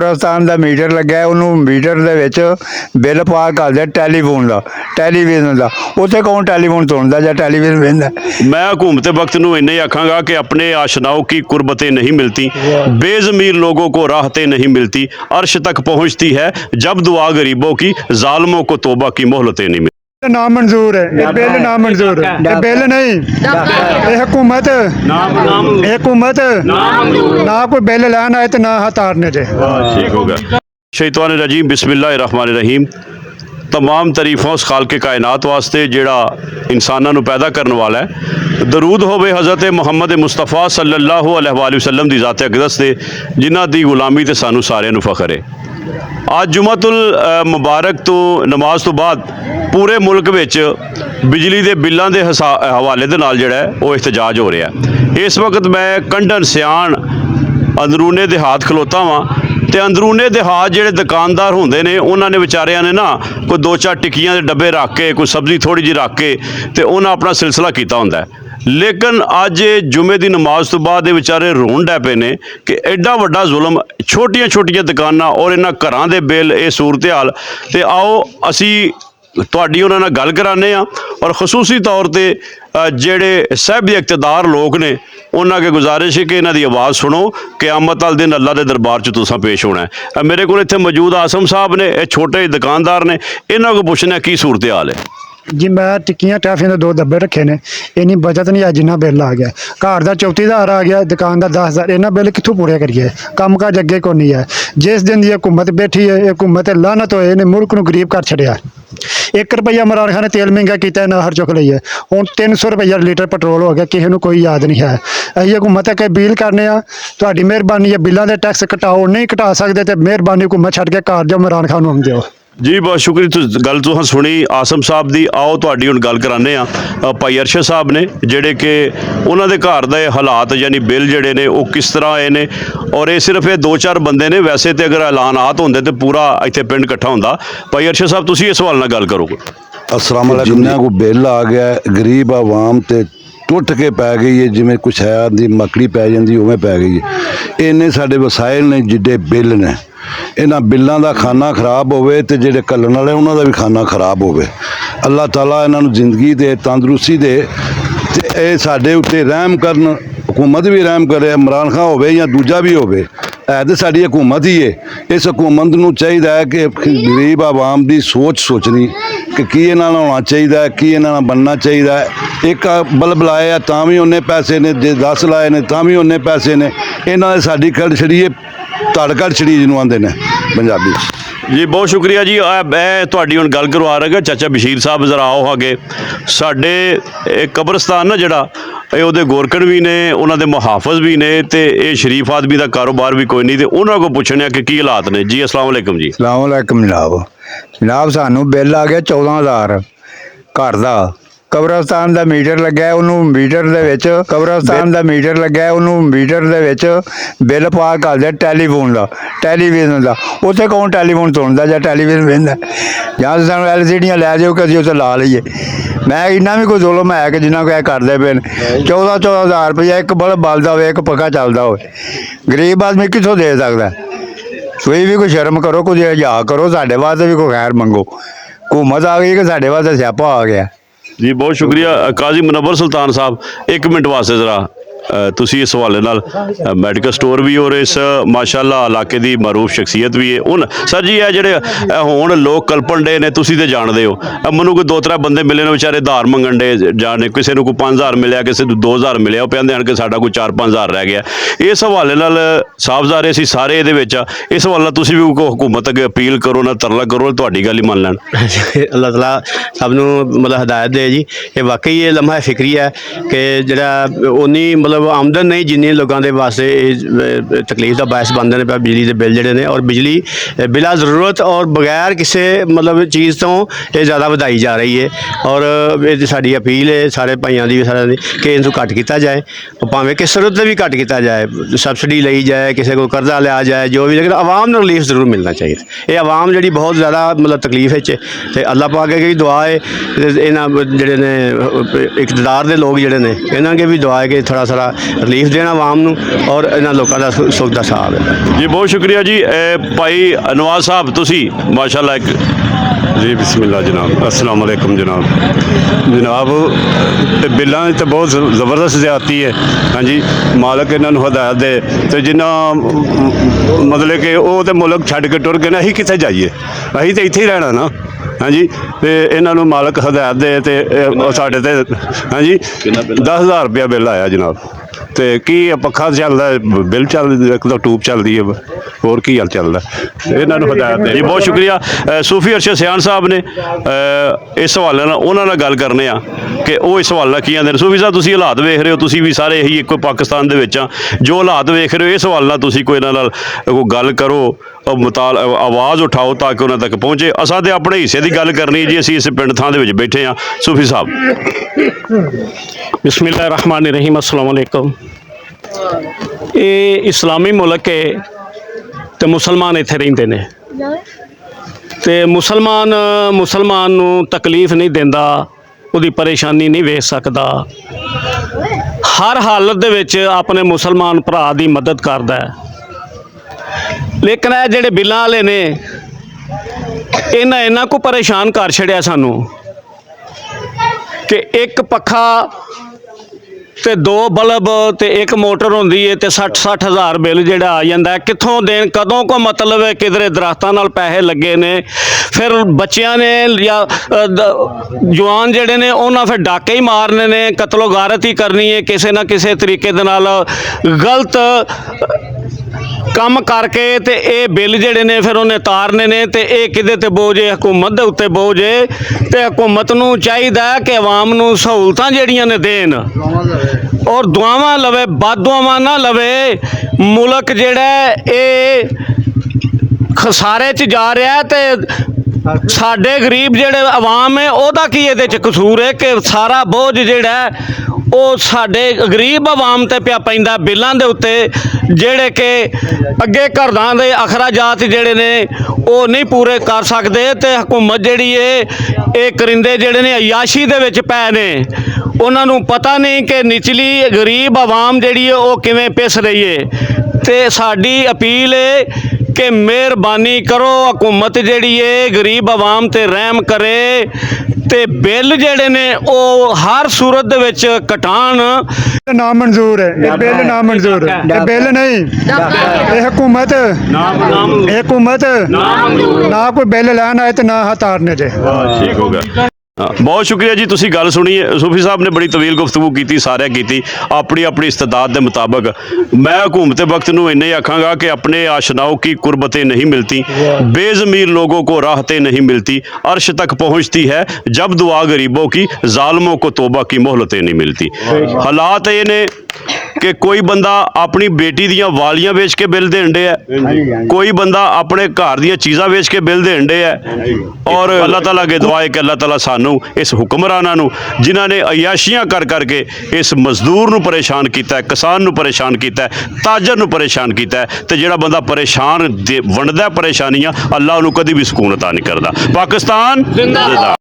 ਕਬਰਸਤਾਨ ਦਾ metre ਲੱਗਾ, ਉਹਨੂੰ metre ਦੇ ਵਿੱਚ ਬਿੱਲ ਪਾ ਕਰਦੇ ਟੈਲੀਫੋਨ ਦਾ, ਟੈਲੀਵਿਜ਼ਨ ਦਾ। ਉੱਥੇ ਕੌਣ ਟੈਲੀਫੋਨ ਸੁਣਦਾ ਜਾਂ ਟੈਲੀਵਿਜ਼ਨ ਵੇਖਦਾ? मैं हुकूमत वक्त नूं इन्ना ही आखांगा कि अपने आशनाओं की कुर्बतें नहीं मिलती, बेज़मीर लोगों को राहतें नहीं मिलती, अर्श तक पहुँचती है जब दुआ गरीबों की, जालिमों को तौबा की मोहलतें नहीं मिलती। ना मंजूर है ये बिल, ना मंजूर है ये बिल नहीं, ये हुकूमत ना कोई बिल लैन आए तो ना तारने दे। ठीक हो गया। शैतान रजीम, बिस्मिल्लाहिर्रहमानिर्रहीम। तमाम तारीफों उस खालके कायनात वास्ते जिहड़ा इंसानां नूं पैदा करने वाला है। दरूद होवे हज़रत मुहम्मद मुस्तफ़ा सल्लल्लाहु अलैहि वसल्लम दी ज़ात अक़दस ते, जिन्हां दी गुलामी ते सानू सारिआं नूं फखर है। आज जुमातुल मुबारक तो नमाज तो बाद पूरे मुल्क विच बिजली के बिलों के हवाले दे नाल जिहड़ा है वो एहतजाज हो रहा है। इस वक्त मैं कंढन सियाण अंदरूने देहात खलोता वां ते अंदरूने देहात जिहड़े दुकानदार होंदे ने, उन्होंने विचारियां ने ना कोई 2-4 टिक्कियां के डब्बे रख के, कोई सब्जी थोड़ी जी रख के ते उन्हें अपना सिलसिला किया हुंदा है। लेकिन अज जुमे की नमाज तो बाद बेचारे रोन डै पे ने कि एडा वड्डा जुल्म, छोटिया छोटिया दुकानां और इन्हां घरां दे बिल, ये सूरत हाल। तो आओ असी तुहाडी उन्हां नाल गल कराने और खसूसी तौर पर जेड़े साहिब इक़्तिदार लोग ने उन्होंने के गुजारिश है कि इन्हां दी आवाज़ सुनो। क़यामत वाले दिन अल्लाह के दरबार च तुसां पेश होना है। मेरे को इत्थे मौजूद आसम साहब ने, ये छोटे दुकानदार ने, इन्हां को पुछना की सूरत हाल है जी। मैं टिक्कियां टाफियां के 2 डब्बे रखे ने, इन्नी बचत नहीं है जिन्ना बिल आ गया। घर का 34,000 आ गया, दुकान का 10,000। इन्ना बिल कितों पूरे करिए? काम काज अगे को नहीं है। जिस दिन की हुकूमत बैठी है, हुकूमत लानत होए ने मुल्क नूं गरीब कर छड़िया। 1 रुपया इमरान खान ने तेल महंगा किया, ना हर चुक लई है। हुण 300 रुपया लीटर पेट्रोल हो गया, किसी को कोई याद नहीं है। असीं हुकूमत अगे अपील करने तुहाडी मेहरबानी है, बिलों के टैक्स घटाओ, नहीं घटा सकते तो मेहरबानी हुकूमत छड्ड के घर जाओ, इमरान खान नूं दिओ। जी बहुत शुक्रिया। गल तुहां सुनी आसम साहब की। आओ तुहाडी हुण गल कराने भाई अरशद साहब ने, जिहड़े कि उन्हां दे घर दे हालात यानी बिल जिहड़े ने वो किस तरह आए ने, और ये सिर्फ ये 2-4 बंदे ने। वैसे तो अगर ऐलानात होंदे तो पूरा इत्थे पिंड इकट्ठा होंदा। भाई अरशद साहब तुसीं इस सवाल नाल गल करो। अस्सलाम वालेकुम। जिन्ना को बिल आ गया, गरीब आवाम ते टुट के पै गई है, जिमें कुछ है दी मकड़ी पै जाती उवें पै गई है। इन्ने साडे वसाइल ने जिड्डे बिल ने, इन्हां बिलों का खाना खराब होवे ते जिहड़े घल्लण वाले उन्हां दा भी खाना खराब होवे। अल्लाह ताला इन्हां नूं जिंदगी दे, तंदरुस्ती दे ते ये साडे उत्ते रहम करन। हुकूमत भी रहम करे, इमरान खान होवे या दूजा भी होवे, है तो साडी हुकूमत ही है। इस हुकूमत नूं चाहिदा है कि गरीब आवाम की सोच सोचनी कि की इन्हां नाल होना चाहिदा है, की इन्हां नाल बनना चाहिदा है। एक बल्ब लाए तां भी उन्ने पैसे ने, जे 10 लाए ने तां भी उन्ने पैसे ने। इन्हां ने साडी कड़ छड़ीए, धड़ कड़ छड़ी जिन्हों आंदे ने पंजाबी। जी बहुत शुक्रिया जी। मैं तुहाडी हुण गल करवा रहा चाचा बशीर साहब, जरा आओ आगे। साडे कब्रस्तान ना जिहड़ा ये उहदे गोरकन भी ने, उन्हां दे मुहाफिज भी ने, ते ये शरीफ आदमी का कारोबार भी कोई नहीं। तो उन्हां को पुछने कि की हालात ने। जी अस्सलाम वालेकुम जी। अस्सलाम वालेकुम जनाब सानू बिल आ गया 14,000 घर का। कबरस्तान का मीटर लग्या, उन्होंने मीटर दे विच कबरस्तान का मीटर लग्या, उन्होंने मीटर दे विच बिल पा करदे टैलीफोन का, टैलीविजन का। उत्थे कौन टैलीफोन सुनता या टैलीविजन वेंदा? जां सानू LCD लै जाओ कि असीं उत्थे ला लईए। मैं इन्ना भी कोई जुल्म है कि जिन्ना कोई करदे पे 14,000 रुपया एक बल्ब बलदा होवे, एक पक्का चलदा होवे। गरीब आदमी कित्थों दे सकदा? तुसीं भी कोई शर्म करो, कोई हज़ा करो, साडे वास्ते भी कोई खैर मंगो। हुकूमत आ गई कि साडे वास्ते स्यापा आ गया। जी बहुत शुक्रिया। काजी मुनव्वर सुल्तान साहब 1 मिनट वास्ते जरा तुसी इस हवाले नाल मैडिकल स्टोर भी और इस माशाअल्लाह इलाके की मरूफ शख्सियत भी है। हुण सर जी है जिहड़े हुण लोग कल्पन डे ने, तुसी ते जानदे हो। मैनूं कोई 2-3 बंदे मिले ने बेचारे धार मंगण डे, जाने किसी नूं कोई 5,000 मिलिया, किसी नूं 2,000 मिलिया, वो कहंदे हन कि साडा कोई 4-5,000 रह गया। इस हवाले नाल साहबजारे असीं सारे इहदे विच इस हवाले नाल तुसी भी कोई हुकूमत अगे अपील करो ना, तरला करो, तुहाडी गल ही मान लैण। अल्लाह ताला सब नूं मतलब हिदायत दे जी। ये वाकई ये लम्हा फिक्री है कि जिहड़ा उन्नी मतलब आमदन नहीं जिन्नी लोगों के वास्ते तकलीफ का बायस बनते हैं पे बिजली के बिल जोड़े ने। और बिजली बिला ज़रूरत और बगैर किसी मतलब चीज़ तो ये ज़्यादा वधाई जा रही है। और ये साड़ी अपील है सारे भाइयों की सारे कि इनू घट किया जाए, भावें किस सूरत भी घट किया जाए, सबसिडी ली जाए, किसी को कर्जा लिया जाए, जो भी, लेकिन आवाम को रिलीफ जरूर मिलना चाहिए। ये आवाम जी बहुत ज़्यादा मतलब तकलीफ है। अल्लाह पाक अगे भी दुआ है, इन्होंने जोड़े ने इकतदार के लोग जोड़े ने इन्होंने भी दुआ है कि थोड़ा सा ਮਸਲਾ ਰਿਲੀਫ ਦੇਣਾ ਆਵਾਮ ਨੂੰ ਔਰ ਇਹਨਾਂ ਲੋਕਾਂ ਦਾ ਸੁੱਖ ਦਾ ਸਾਹ ਹੈ। ਜੀ ਬਹੁਤ ਸ਼ੁਕਰੀਆ ਜੀ। ਭਾਈ ਨਵਾਜ਼ ਸਾਹਿਬ ਤੁਸੀਂ ਮਾਸ਼ਾਅੱਲਾ ਇੱਕ जी बिस्मिल्लाह जनाब अस्सलाम वालेकुम जनाब ते बिल्लां ते बहुत ज़बरदस्त ज़्यादती है। हाँ जी मालक इन्होंने हदायत दे तो जिन्ना मतलब कि वो तो मुल्क छड्ड के टुर गए ना, असीं कित्थे जाइए, असीं तो इत्थे ही रहना ना। हाँ जी तो इन्हों मालक हदायत दे ते साढ़े ते हाँ जी 10,000 रुपया बिल आया जनाब। तो की पखा चलता बिल चल एक तो ट्यूब चलती है, होर की हल चलता इन्हों हदायत दे। जी बहुत शुक्रिया। सूफी अरशद सियान साहब ने इस हवाले ਨਾਲ ਉਹਨਾਂ ਨਾਲ ਗੱਲ ਕਰਨੇ ਆ ਕਿ ਉਹ ਇਸ ਹਵਾਲੇ ਨਾਲ ਕੀ ਆਂਦੇ ਨੇ। सूफी साहब ਤੁਸੀਂ ਹਾਲਾਤ ਵੇਖ ਰਹੇ ਹੋ, ਤੁਸੀਂ ਵੀ ਸਾਰੇ ਇਹੀ ਇੱਕੋ ਪਾਕਿਸਤਾਨ ਦੇ ਵਿੱਚ ਆ, ਜੋ ਹਾਲਾਤ ਵੇਖ ਰਹੇ ਹੋ ਇਸ ਹਵਾਲੇ ਨਾਲ ਤੁਸੀਂ ਕੋਈ ਇਹਨਾਂ ਨਾਲ ਕੋਈ ਗੱਲ ਕਰੋ, ਆਵਾਜ਼ ਉਠਾਓ ਤਾਂ ਕਿ ਉਹਨਾਂ ਤੱਕ ਪਹੁੰਚੇ। ਅਸਾਂ ਤੇ ਆਪਣੇ ਹਿੱਸੇ ਦੀ ਗੱਲ ਕਰਨੀ ਜੀ, ਅਸੀਂ ਇਸ ਪਿੰਡ ਥਾਂ ਦੇ ਵਿੱਚ ਬੈਠੇ ਆ। सूफी साहब बिस्मिल्लाहिर्रहमानिर्रहीम अस्सलाम वालेकुम। ਇਹ ਇਸਲਾਮੀ ਮੁਲਕ ਹੈ ਤੇ ਮੁਸਲਮਾਨ ਇੱਥੇ ਰਹਿੰਦੇ ਨੇ ਤੇ ਮੁਸਲਮਾਨ ਨੂੰ ਤਕਲੀਫ ਨਹੀਂ ਦਿੰਦਾ, ਉਹਦੀ ਪਰੇਸ਼ਾਨੀ ਨਹੀਂ ਵੇਖ ਸਕਦਾ, ਹਰ ਹਾਲਤ ਦੇ ਵਿੱਚ ਆਪਣੇ ਮੁਸਲਮਾਨ ਭਰਾ ਦੀ ਮਦਦ ਕਰਦਾ ਹੈ। ਲੇਕਿਨ ਇਹ ਜਿਹੜੇ ਬਿੱਲਾਂ ਵਾਲੇ ਨੇ ਇਹਨਾਂ ਕੋ ਪਰੇਸ਼ਾਨ ਕਰ ਛੜਿਆ ਸਾਨੂੰ ਕਿ ਇੱਕ ਪੱਖਾ ਤੇ 2 ਬਲਬ ਤੇ ਇੱਕ ਮੋਟਰ ਹੁੰਦੀ ਹੈ ਤੇ 60 ਹਜ਼ਾਰ ਬਿੱਲ ਜਿਹੜਾ ਆ ਜਾਂਦਾ ਹੈ। ਕਿੱਥੋਂ ਦੇਣ, ਕਦੋਂ ਕੋ ਮਤਲਬ ਹੈ, ਕਿਧਰੇ ਦਰਖਤਾਂ ਨਾਲ ਪੈਸੇ ਲੱਗੇ ਨੇ, ਫਿਰ ਬੱਚਿਆਂ ਨੇ ਜਾਂ ਜਵਾਨ ਜਿਹੜੇ ਨੇ ਉਹਨਾਂ ਫਿਰ ਡਾਕੇ ਹੀ ਮਾਰਨੇ ਨੇ, ਕਤਲੋ ਗਾਰਤ ਹੀ ਕਰਨੀ ਹੈ ਕਿਸੇ ਨਾ ਕਿਸੇ ਤਰੀਕੇ ਦੇ ਨਾਲ ਗਲਤ ਕੰਮ ਕਰਕੇ ਤੇ ਇਹ ਬਿੱਲ ਜਿਹੜੇ ਨੇ ਫਿਰ ਉਹਨੇ ਤਾਰਨੇ ਨੇ ਤੇ ਇਹ ਕਿਹਦੇ ਤੇ ਬੋਝ ਹੈ? ਹਕੂਮਤ ਦੇ ਉੱਤੇ ਬੋਝ ਹੈ। ਤੇ ਹਕੂਮਤ ਨੂੰ ਚਾਹੀਦਾ ਕਿ ਆਵਾਮ ਨੂੰ ਸਹੂਲਤਾਂ ਜਿਹੜੀਆਂ ਨੇ ਦੇਣ ਔਰ ਦੁਆਵਾਂ ਲਵੇ, ਬਦਦੁਆਵਾਂ ਨਾ ਲਵੇ। ਮੁਲਕ ਜਿਹੜਾ ਇਹ ਖਸਾਰੇ 'ਚ ਜਾ ਰਿਹਾ ਤੇ ਸਾਡੇ ਗਰੀਬ ਜਿਹੜੇ ਆਵਾਮ ਹੈ ਉਹਦਾ ਕੀ ਇਹਦੇ 'ਚ ਕਸੂਰ ਹੈ ਕਿ ਸਾਰਾ ਬੋਝ ਜਿਹੜਾ ਉਹ ਸਾਡੇ ਗਰੀਬ ਆਵਾਮ ਤੇ ਪਿਆ ਪੈਂਦਾ ਬਿੱਲਾਂ ਦੇ ਉੱਤੇ, ਜਿਹੜੇ ਕਿ ਅੱਗੇ ਘਰਾਂ ਦੇ ਅਖਰਾਜਾਤ ਜਿਹੜੇ ਨੇ ਉਹ ਨਹੀਂ ਪੂਰੇ ਕਰ ਸਕਦੇ। ਤੇ ਹਕੂਮਤ ਜਿਹੜੀ ਇਹ ਕਰਿੰਦੇ ਜਿਹੜੇ ਨੇ ਅਯਾਸ਼ੀ ਦੇ ਵਿੱਚ ਪਏ ਨੇ, ਉਹਨਾਂ ਨੂੰ ਪਤਾ ਨਹੀਂ ਕਿ ਨਿਚਲੀ ਗਰੀਬ ਆਵਾਮ ਜਿਹੜੀ ਹੈ ਉਹ ਕਿਵੇਂ ਪਿਸ ਰਹੀ ਹੈ। ਤੇ ਸਾਡੀ ਅਪੀਲ ਹੈ ਕਿ ਮਿਹਰਬਾਨੀ ਕਰੋ, ਹਕੂਮਤ ਜਿਹੜੀ ਹੈ ਗਰੀਬ ਆਵਾਮ ਤੇ ਰਹਿਮ ਕਰੇ ਤੇ ਬਿੱਲ ਜਿਹੜੇ ਨੇ ਉਹ ਹਰ ਸੂਰਤ ਦੇ ਵਿੱਚ ਘਟਾਉਣ। ਨਾ ਮਨਜ਼ੂਰ ਹੈ ਇਹ ਬਿੱਲ, ਨਾ ਮਨਜ਼ੂਰ ਇਹ ਬਿੱਲ ਨਹੀਂ, ਇਹ ਹਕੂਮਤ ਨਾ ਕੋਈ ਬਿੱਲ ਲੈਣ ਆਏ ਤੇ ਨਾ ਹਤਾਰਨੇ ਦੇ। ਠੀਕ ਹੋ ਗਿਆ। ਬਹੁਤ ਸ਼ੁਕਰੀਆ ਜੀ, ਤੁਸੀਂ ਗੱਲ ਸੁਣੀ ਹੈ। सूफी साहब ने बड़ी तवील गुफ्तगू की, सारे की अपनी अपनी इस्तेदाद के मुताबिक। मैं हुकूमत वक्त नूं इन्ना ही आखांगा कि अपने आशनाओं की कुर्बतें नहीं मिलती, बेज़मीर लोगों को राहतें नहीं मिलती, अर्श तक पहुँचती है जब दुआ गरीबों की, जालिमों को तौबा की मोहलतें नहीं मिलती। हालात ये ने कि कोई बंदा अपनी बेटी दियां वालियां बेच के बिल देन डे है, कोई बंदा अपने घर दियां चीज़ां बेच के बिल देन डे है। और अल्लाह ताला के दुआ है कि अल्लाह ताला सानू इस हुक्मरानां नू जिन्हां ने अयाशियां कर करके इस मजदूर नू परेशान कीता है, किसान नू परेशान कीता है, ताजर नू परेशान कीता है, ते जिहड़ा बंदा परेशान वंडदा परेशानियां, अल्लाह नू कदी भी सुकून अता नहीं करदा। पाकिस्तान जिंदाबाद।